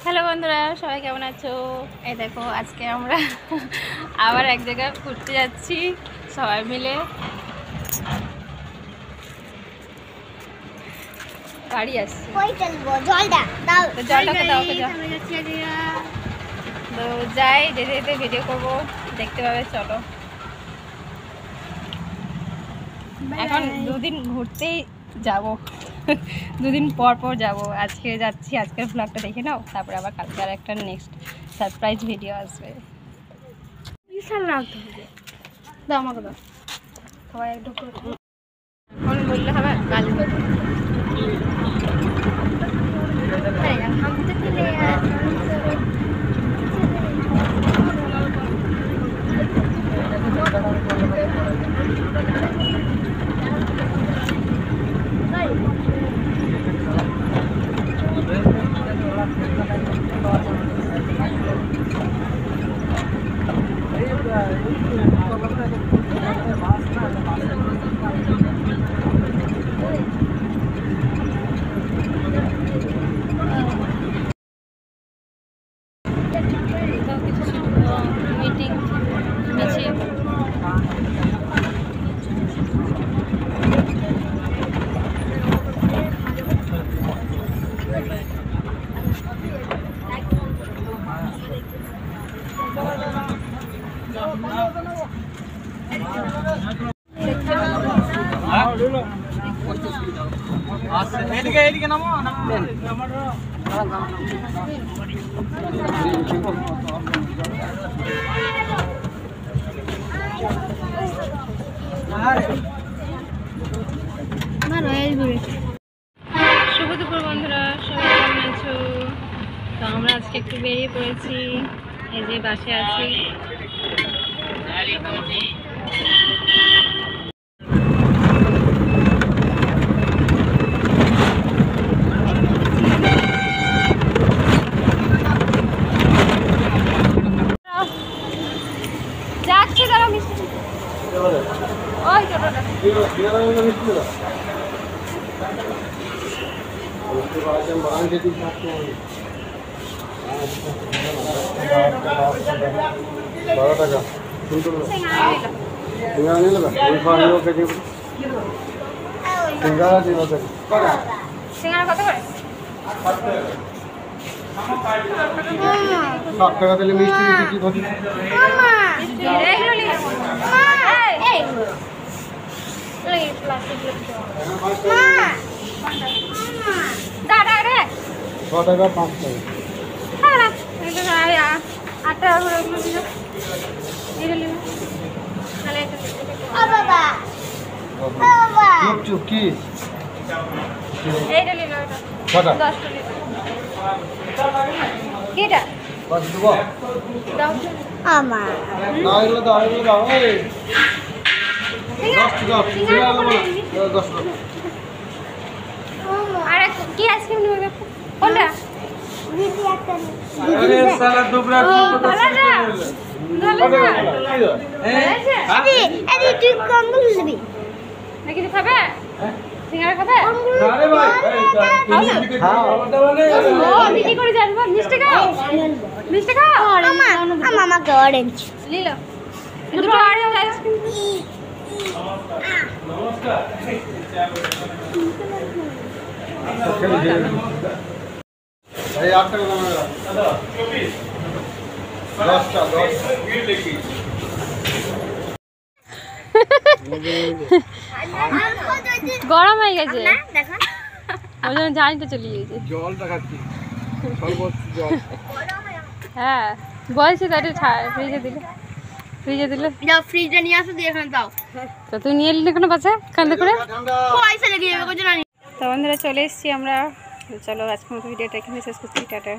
Hello বন্ধুরা, সবাই কেমন আছো? এই দেখো, আজকে আমরা আবার এক জায়গায় ঘুরতে যাচ্ছি সবাই মিলে। গাড়ি আসছে, জলটাকে দাও। তো যাই, যেতে যেতে ভিডিও করবো, দেখতে পাবে। চলো, এখন দুদিন ঘুরতেই যাব, দুদিন পর পর যাব। আজকে যাচ্ছি, আজকের ব্লগটা দেখে নাও, তারপরে আবার কালকে আর একটা নেক্সট সারপ্রাইজ ভিডিও আসবে। বিশাল রাখতে হবে, দাও আমাকে দাও। সবাই একটু এখন বললে হবে গালি দেবো। মিটিং মিছিল এদিকে নামো। শুভ দুপুর বন্ধুরা, সবাই কেমন আছো? তো আমরা আজকে একটু বেরিয়ে পড়েছি, এই যে বাসে আছি। যাচ্ছি, তারা মিষ্টি ওই টোটোটা। সিঙ্গারা কত করে? 7 টাকা দিলে মিষ্টি কি ক্ষতি? কি আইসক্রিম নেবে কোনটা? কিছু খাবে? সিঙ্গারা খাবে? করে জানবো। মিষ্টি খাও, মিষ্টি খাও। আমাকে অরেঞ্জ নিল দুটো অরেঞ্জ আইসক্রিম। এই 8 টাকা দাম না 10টা 10 গরম হয়ে গেছে, ওই জন্য জানিতে চলে গেছে। জলটা খাচ্ছি, সর্বোচ্চ জল। হ্যাঁ বলছি তো, ফ্রিজে দিলে, ফ্রিজে দিলে যাও ফ্রিজে নিয়ে আসো, দিয়ে এখানে দাও। তো তুই নিয়ে এলি কেন বাচ্চা কান্দে করে? পয়সা লেগে যাবে। তো বন্ধুরা, চলে এসেছি আমরা। চলো, আজকের মতো ভিডিওটা এখানে শেষ করছি। টাটা।